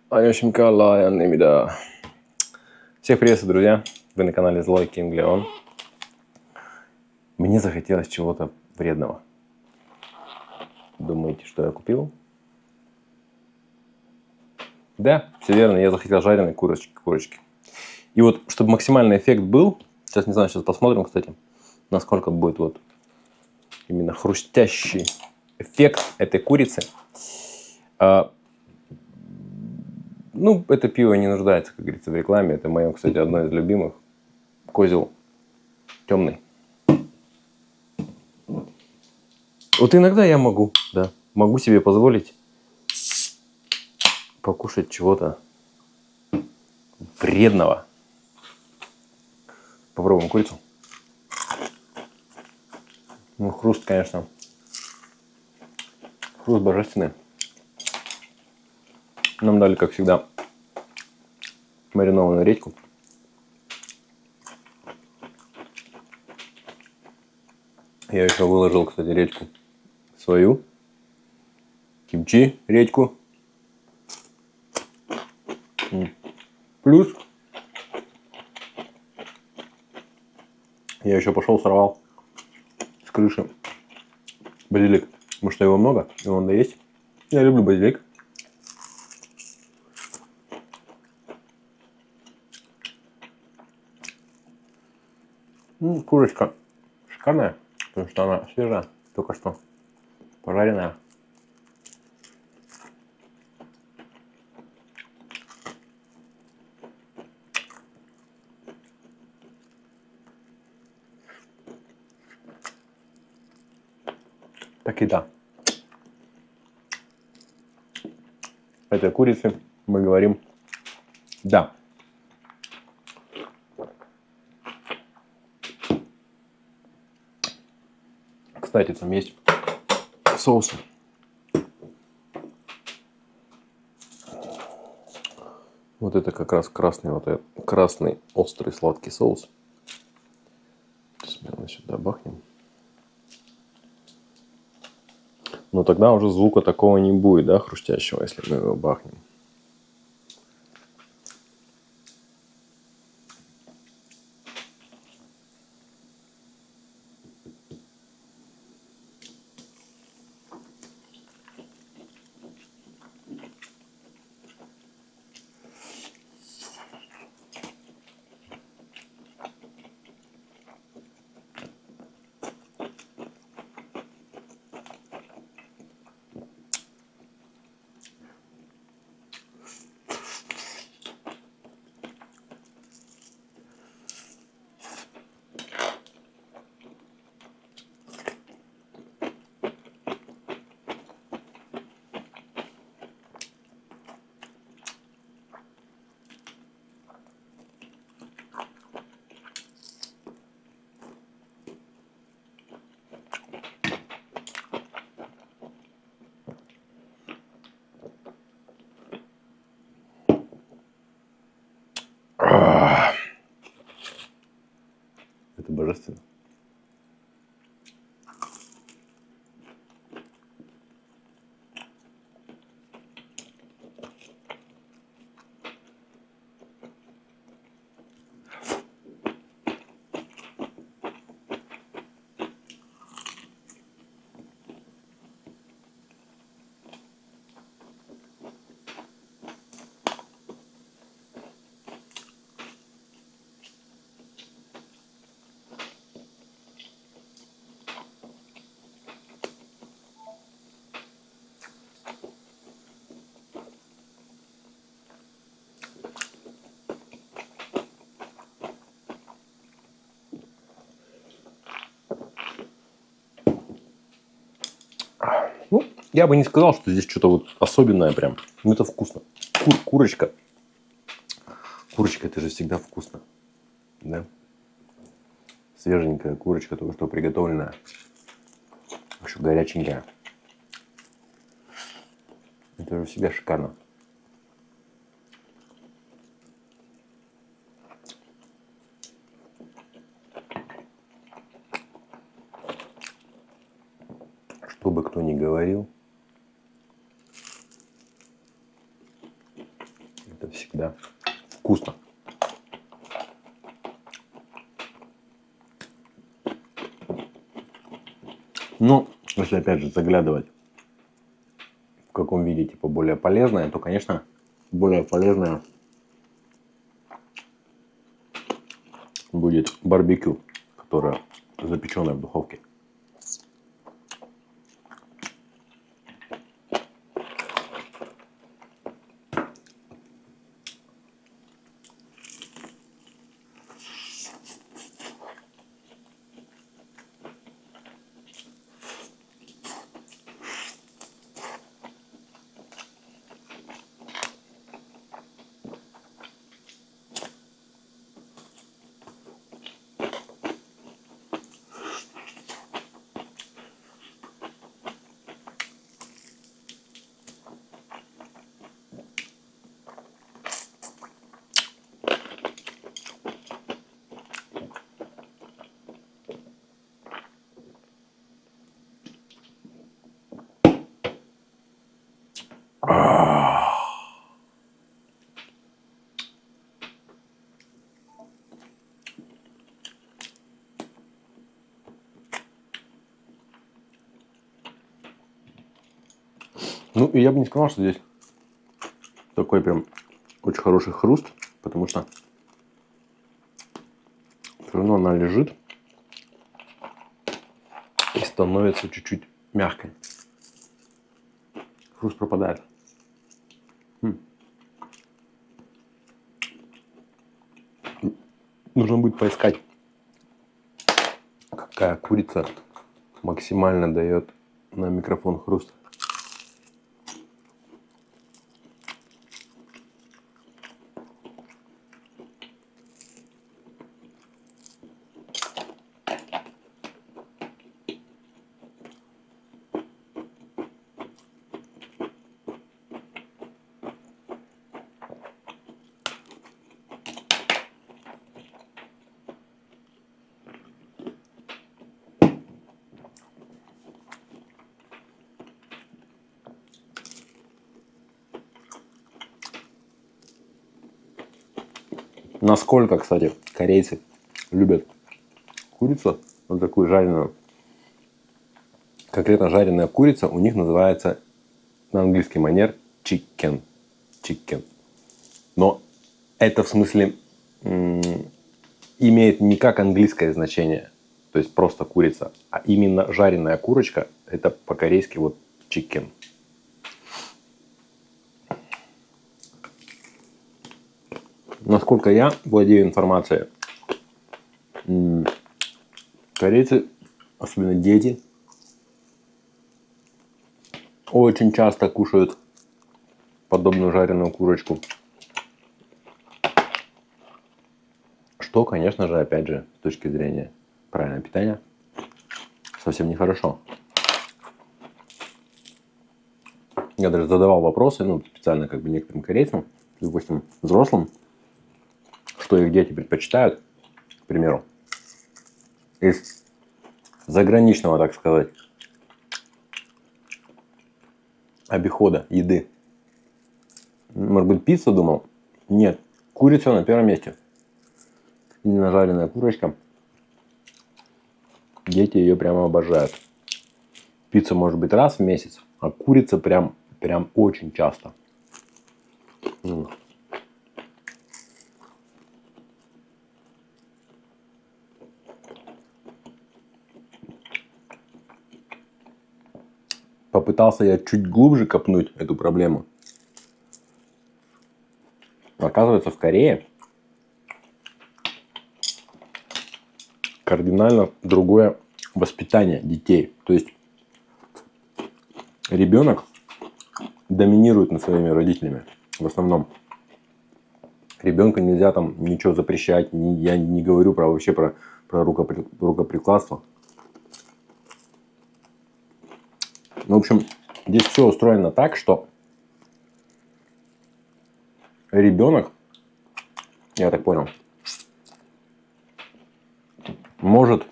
Анюшенька Лайонмида. Всех приветствую, друзья! Вы на канале Злой Кинг Леон. Мне захотелось чего-то вредного. Думаете, что я купил? Да, все верно, я захотел жареной курочки. И вот, чтобы максимальный эффект был, сейчас не знаю, сейчас посмотрим, кстати, насколько будет вот именно хрустящий эффект этой курицы. Ну, это пиво не нуждается, как говорится, в рекламе. Это мое, кстати, одно из любимых. Козел темный. Вот иногда я могу, да, могу себе позволить покушать чего-то вредного. Попробуем курицу. Ну, хруст, конечно. Хруст божественный. Нам дали, как всегда, маринованную редьку. Я еще выложил, кстати, редьку свою. Кимчи, редьку. Плюс я еще пошел сорвал с крыши базилик. Потому что его много, его надо есть. Я люблю базилик. Курочка шикарная, потому что она свежая, только что пожаренная. Так и да. Этой курице мы говорим да. Кстати, там есть соусы. Вот это как раз красный, вот этот красный острый сладкий соус. Смело сюда бахнем. Но тогда уже звука такого не будет, да, хрустящего, если мы его бахнем. Это божественно. Ну, я бы не сказал, что здесь что-то вот особенное прям. Но это вкусно. Курочка. Курочка, это же всегда вкусно. Да? Свеженькая курочка, только что приготовленная. Еще горяченькая. Это же всегда шикарно. Что бы кто ни говорил, Это всегда вкусно. Ну, если опять же заглядывать, в каком виде типа более полезное, то, конечно, более полезное будет барбекю, которое запеченное в духовке. Ну, и я бы не сказал, что здесь такой прям очень хороший хруст, потому что все равно она лежит и становится чуть-чуть мягкой. Хруст пропадает. Нужно будет поискать, какая курица максимально дает на микрофон хруст. Насколько, кстати, корейцы любят курицу, вот такую жареную. Конкретно жареная курица у них называется на английский манер chicken. Chicken. Но это в смысле имеет не как английское значение, то есть просто курица, а именно жареная курочка, это по-корейски вот chicken. Насколько я владею информацией, корейцы, особенно дети, очень часто кушают подобную жареную курочку. Что, конечно же, опять же, с точки зрения правильного питания, совсем нехорошо. Я даже задавал вопросы, ну, специально как бы некоторым корейцам, допустим, взрослым, что их дети предпочитают, к примеру, из заграничного, так сказать, обихода, еды. Может быть, пиццу думал? Нет, курица на первом месте. Именно жареная курочка. Дети ее прямо обожают. Пицца может быть раз в месяц, а курица прям очень часто. Попытался я чуть глубже копнуть эту проблему. Оказывается, в Корее кардинально другое воспитание детей. То есть ребенок доминирует над своими родителями в основном. Ребенку нельзя там ничего запрещать. Я не говорю вообще про рукоприкладство. Ну, в общем, здесь все устроено так, что ребенок, я так понял, может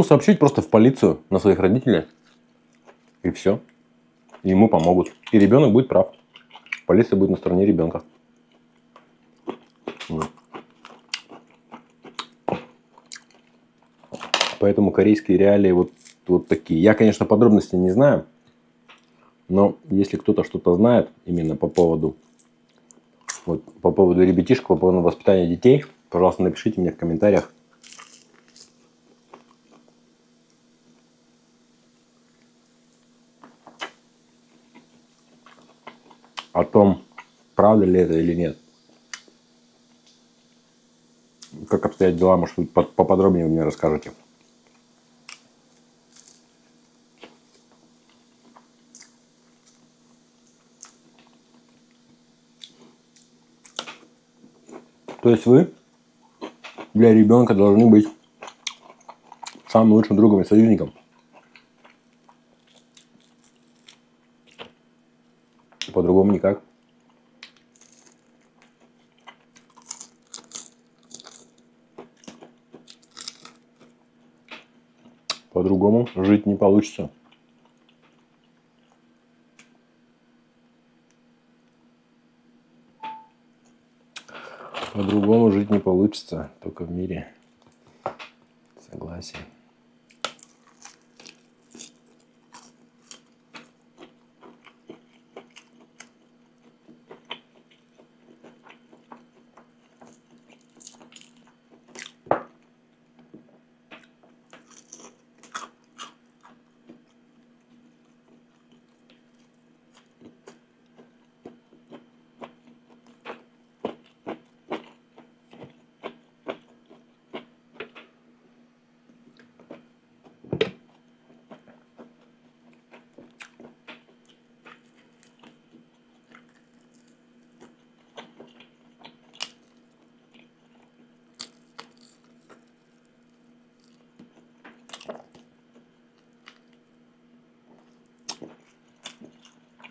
сообщить просто в полицию на своих родителей. И все. и ему помогут. И ребенок будет прав. Полиция будет на стороне ребенка. Поэтому корейские реалии вот такие. Я, конечно, подробностей не знаю, но если кто-то что-то знает именно по поводу ребятишек, по поводу воспитания детей, пожалуйста, напишите мне в комментариях. О том, правда ли это или нет. Как обстоят дела, может быть, поподробнее вы мне расскажете. То есть вы для ребенка должны быть самым лучшим другом и союзником. По-другому никак. По-другому жить не получится. По-другому жить не получится, только в мире согласия.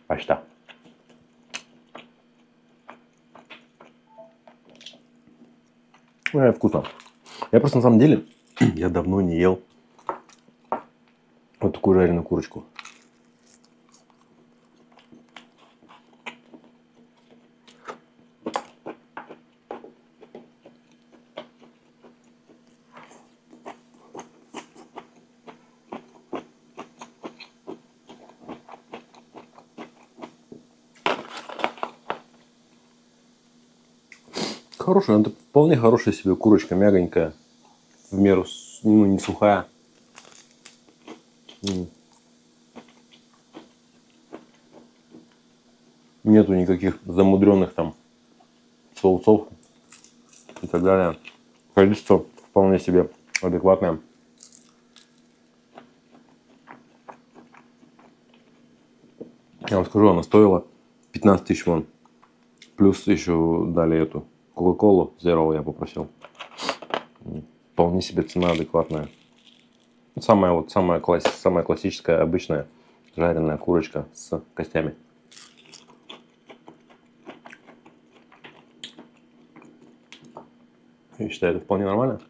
Почти. Вкусно. Я просто на самом деле, я давно не ел вот такую жареную курочку. Хорошая, это вполне хорошая себе курочка, мягонькая, в меру, не сухая. Нету никаких замудренных там соусов и так далее. Количество вполне себе адекватное. Я вам скажу, она стоила 15 тысяч вон. Плюс еще дали эту Кока-Колу Zero я попросил. Вполне себе цена адекватная. Самая классическая, обычная жареная курочка с костями. Я считаю, это вполне нормально.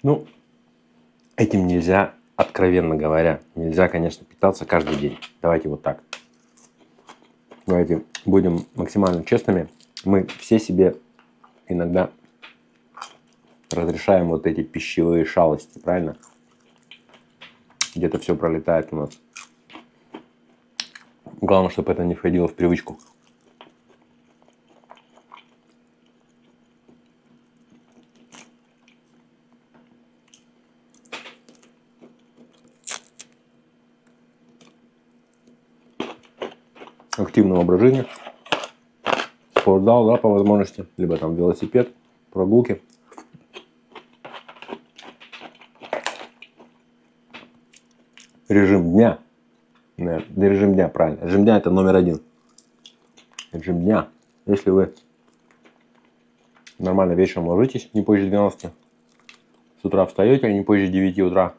Ну, этим нельзя, откровенно говоря, нельзя, конечно, питаться каждый день. Давайте вот так. Давайте будем максимально честными. Мы все себе иногда разрешаем вот эти пищевые шалости, правильно? Где-то все пролетает у нас. Главное, чтобы это не входило в привычку. Активный образ жизни, спортзал, да, по возможности, либо там велосипед, прогулки. Режим дня. Нет, режим дня, правильно. Режим дня это номер один. Режим дня. Если вы нормально вечером ложитесь, не позже 12, с утра встаете, не позже 9 утра,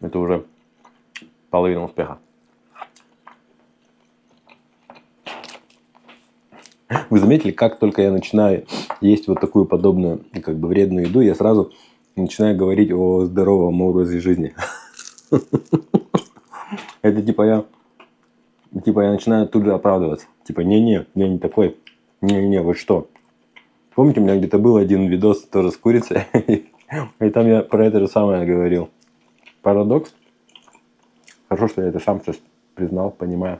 Это уже половина успеха. Вы заметили, как только я начинаю есть вот такую подобную, как бы вредную еду, я сразу начинаю говорить о здоровом образе жизни. Это типа я начинаю тут же оправдываться. Типа, не-не, я не такой. Не-не, вы что? Помните, у меня где-то был один видос тоже с курицей, и там я про это же самое говорил. Парадокс. Хорошо, что я это сам сейчас признал, понимаю.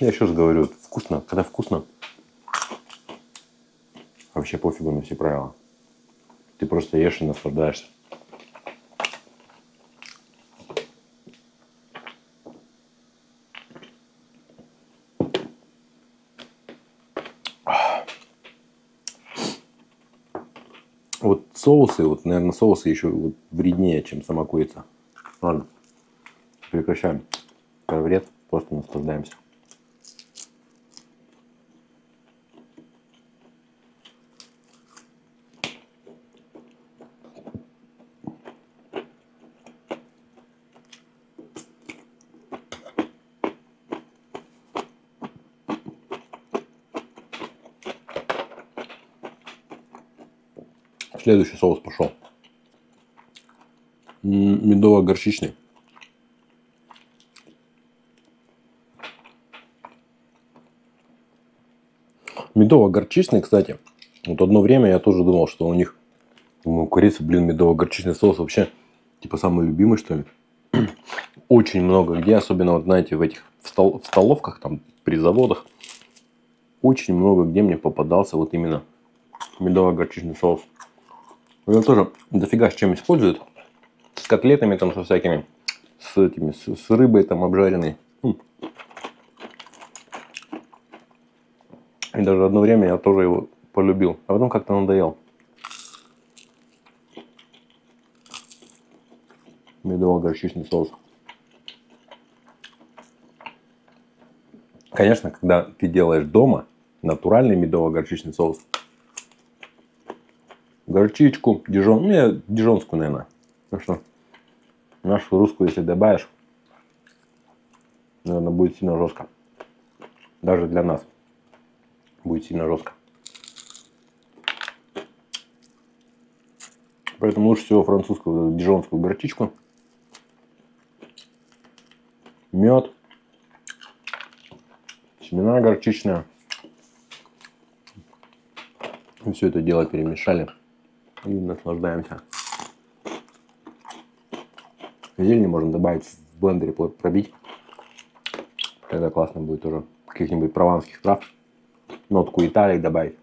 Я еще раз говорю, вкусно, когда вкусно, вообще пофигу на все правила. Ты просто ешь и наслаждаешься. Вот соусы, вот, наверное, соусы еще вот вреднее, чем сама курица. Ладно, прекращаем. Про вред, просто наслаждаемся. Следующий соус пошел. Медово-горчичный. Медово-горчичный, кстати. Вот одно время я тоже думал, что у них у курицы, медово-горчичный соус вообще типа самый любимый, что ли. Очень много где, особенно вот, знаете, в столовках, там, при заводах, очень много где мне попадался вот именно медово-горчичный соус. Его тоже дофига с чем используют. С котлетами там, со всякими, с рыбой там обжаренной. И даже одно время я тоже его полюбил, а потом как-то надоел. Медово-горчичный соус. Конечно, когда ты делаешь дома натуральный медово-горчичный соус, горчичку, я дижонскую, наверное. Так что нашу русскую, если добавишь, наверное, будет сильно жестко. Даже для нас будет сильно жестко. Поэтому лучше всего французскую дижонскую горчичку, мед, семена горчичные. И все это дело перемешали и наслаждаемся. Зелень можно добавить в блендере, пробить. Тогда классно будет тоже. Каких-нибудь прованских трав. Нотку Италии добавить.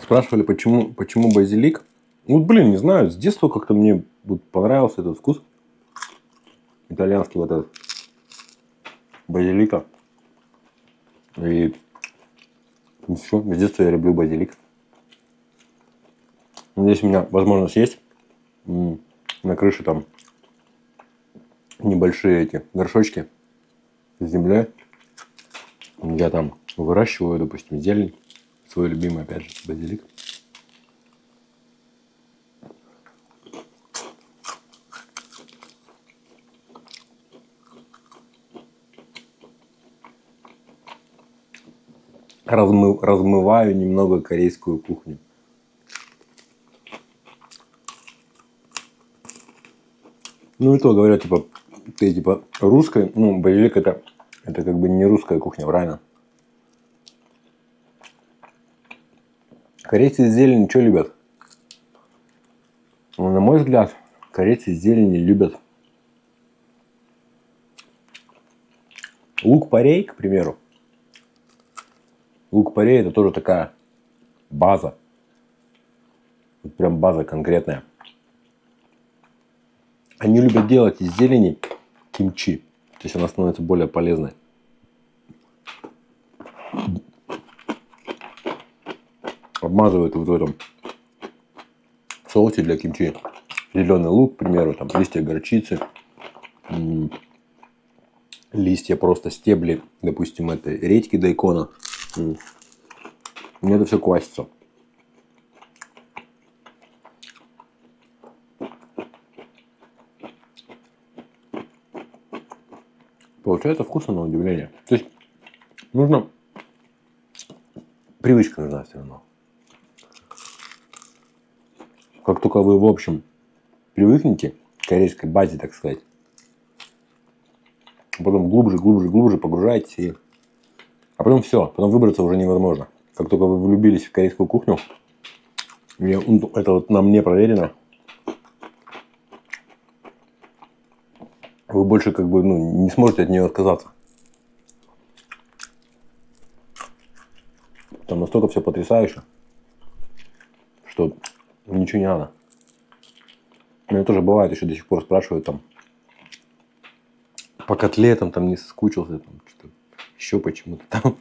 Спрашивали, почему базилик. Ну, не знаю, с детства как-то мне понравился этот вкус. Итальянский вот этот базилика. И все, с детства я люблю базилик. Здесь у меня возможность есть. На крыше там небольшие эти горшочки с землей. Я там выращиваю, допустим, зелень. Свой любимый, опять же, базилик. Размываю немного корейскую кухню. Ну и то говорят, типа, ты типа русская, базилик это как бы не русская кухня, правильно? Корейцы зелень что любят? Ну, на мой взгляд, корейцы зелени любят лук-порей, к примеру. Лук-порей это тоже такая база. Вот прям база конкретная. Они любят делать из зелени кимчи. То есть она становится более полезной. Обмазывают вот в этом соусе для кимчи. Зеленый лук, к примеру, там листья горчицы, листья просто стебли, допустим, этой редьки дайкона. Мне это все квасится. Получается вкусно на удивление. То есть нужно... Привычка нужна все равно. Как только вы, в общем, привыкнете к корейской базе, так сказать, потом глубже погружаетесь, а потом все, потом выбраться уже невозможно. Как только вы влюбились в корейскую кухню, это вот на мне проверено, вы больше как бы не сможете от нее отказаться. Там настолько все потрясающе, что ничего не надо. Меня тоже бывает, еще до сих пор спрашивают там по котлетам там не соскучился, там что-то еще почему-то там.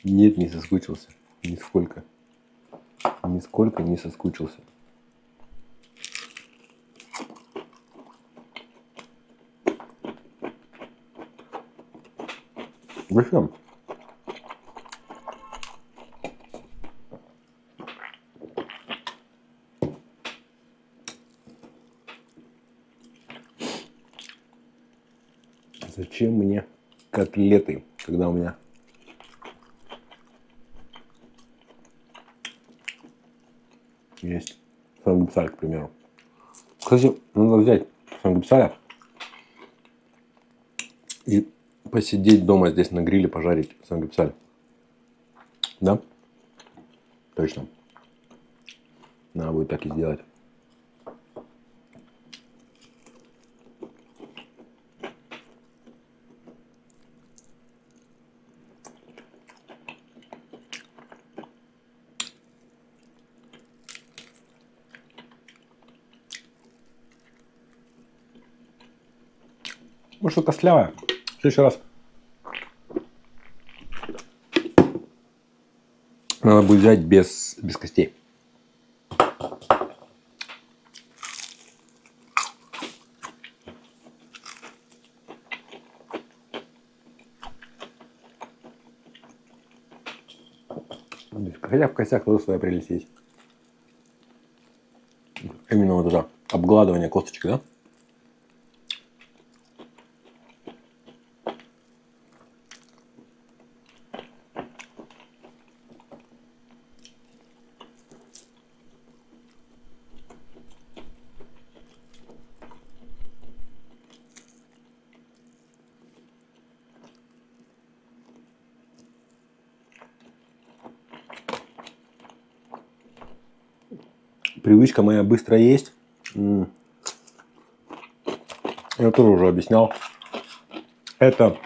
Нет, не соскучился. Нисколько. Нисколько не соскучился. Зачем? Зачем мне котлеты, когда у меня есть самгипсаль, к примеру. Кстати, надо взять самгипсаля и посидеть дома здесь на гриле, пожарить самгипсаль. Да? Точно. Надо будет так и сделать. Может, что костлявая. В следующий раз надо будет взять без костей. Хотя в костях тоже своя прелесть есть. Именно вот это обгладывание косточки, да? Привычка моя быстро есть. Я тоже уже объяснял. Это,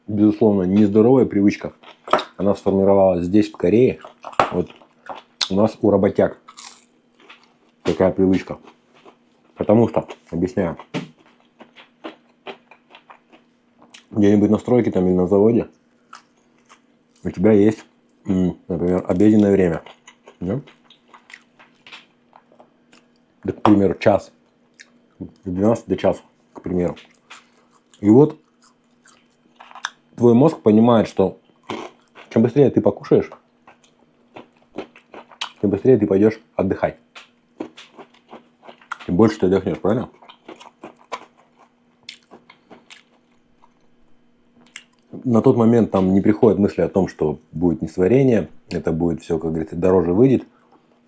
безусловно, нездоровая привычка. Она сформировалась здесь, в Корее. Вот у нас у работяг такая привычка. Потому что, объясняю, где-нибудь на стройке там или на заводе у тебя есть, например, обеденное время. Да? Да, к примеру, час. С 12 до часа, к примеру. И вот твой мозг понимает, что чем быстрее ты покушаешь, тем быстрее ты пойдешь отдыхать. Тем больше ты отдохнешь, правильно? На тот момент там не приходят мысли о том, что будет несварение, это будет все, как говорится, дороже выйдет.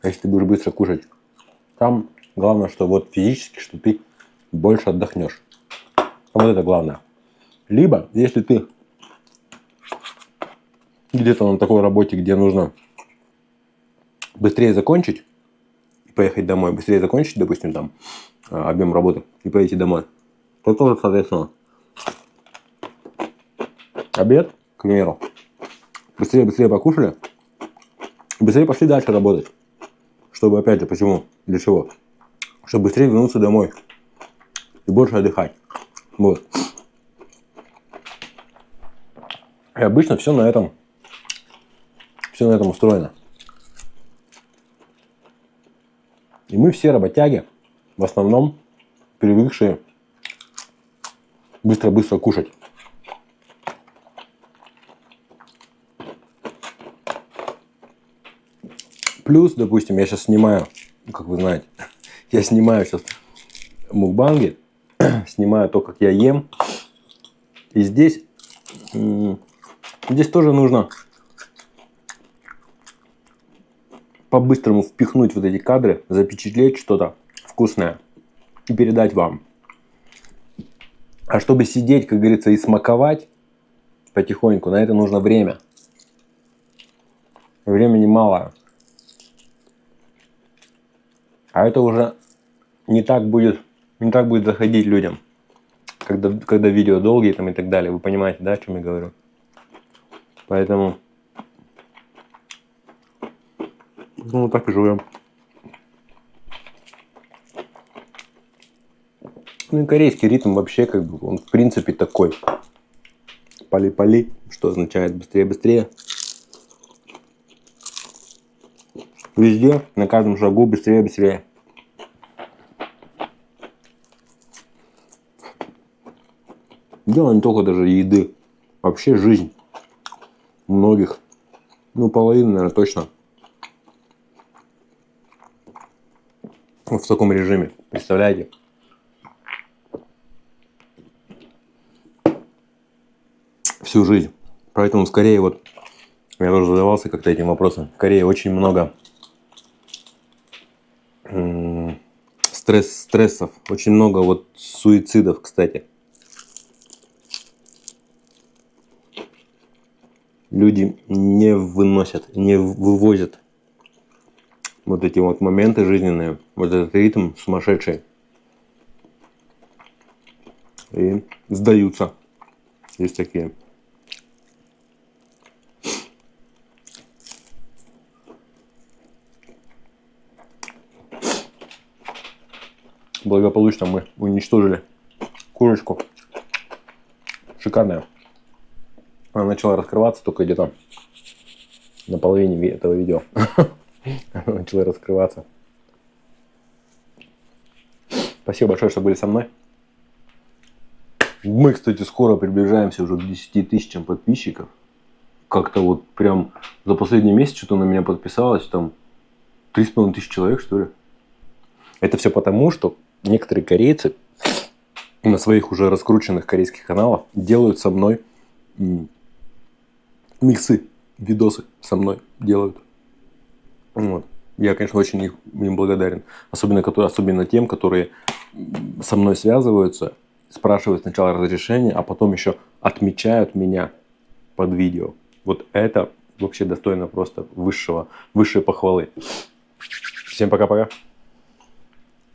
А если ты будешь быстро кушать, там главное, что вот физически, что ты больше отдохнешь. Вот это главное. Либо, если ты где-то на такой работе, где нужно быстрее закончить и поехать домой, быстрее закончить, допустим, там объем работы и пойти домой, то тоже, соответственно, обед, к примеру, быстрее покушали, быстрее пошли дальше работать. Чтобы, опять же, почему, для чего? Чтобы быстрее вернуться домой и больше отдыхать. Вот. И обычно все на этом устроено. И мы все работяги, в основном привыкшие быстро-быстро кушать. Плюс, допустим, я сейчас снимаю, как вы знаете, я снимаю сейчас мукбанги, снимаю то, как я ем. И здесь тоже нужно по-быстрому впихнуть вот эти кадры, запечатлеть что-то вкусное и передать вам. А чтобы сидеть, как говорится, и смаковать потихоньку, на это нужно время. Времени мало. А это уже не так будет заходить людям, когда видео долгие там и так далее. Вы понимаете, да, о чем я говорю? Поэтому вот так и живем. Ну и корейский ритм вообще как бы он в принципе такой. Пали-пали, что означает быстрее-быстрее. Везде, на каждом шагу быстрее-быстрее. Дело не только даже еды. Вообще жизнь многих, ну половина, наверное, точно в таком режиме. Представляете? Всю жизнь. Поэтому в Корее вот я тоже задавался как-то этим вопросом. В Корее очень много стрессов, очень много вот суицидов, кстати. Люди не выносят, не вывозят вот эти вот моменты жизненные, вот этот ритм сумасшедший. И сдаются. Есть такие. Благополучно мы уничтожили курочку. Шикарная. Она начала раскрываться только где-то на половине этого видео. Она начала раскрываться. Спасибо большое, что были со мной. Мы, кстати, скоро приближаемся уже к 10 тысячам подписчиков. Как-то вот прям за последний месяц что-то на меня подписалось. Там 3,5 тысячи человек, что ли. Это все потому, что некоторые корейцы на своих уже раскрученных корейских каналах делают со мной миксы, видосы со мной делают. Вот. Я, конечно, очень им благодарен. Особенно тем, которые со мной связываются, спрашивают сначала разрешение, а потом еще отмечают меня под видео. Вот это вообще достойно просто высшей похвалы. Всем пока-пока.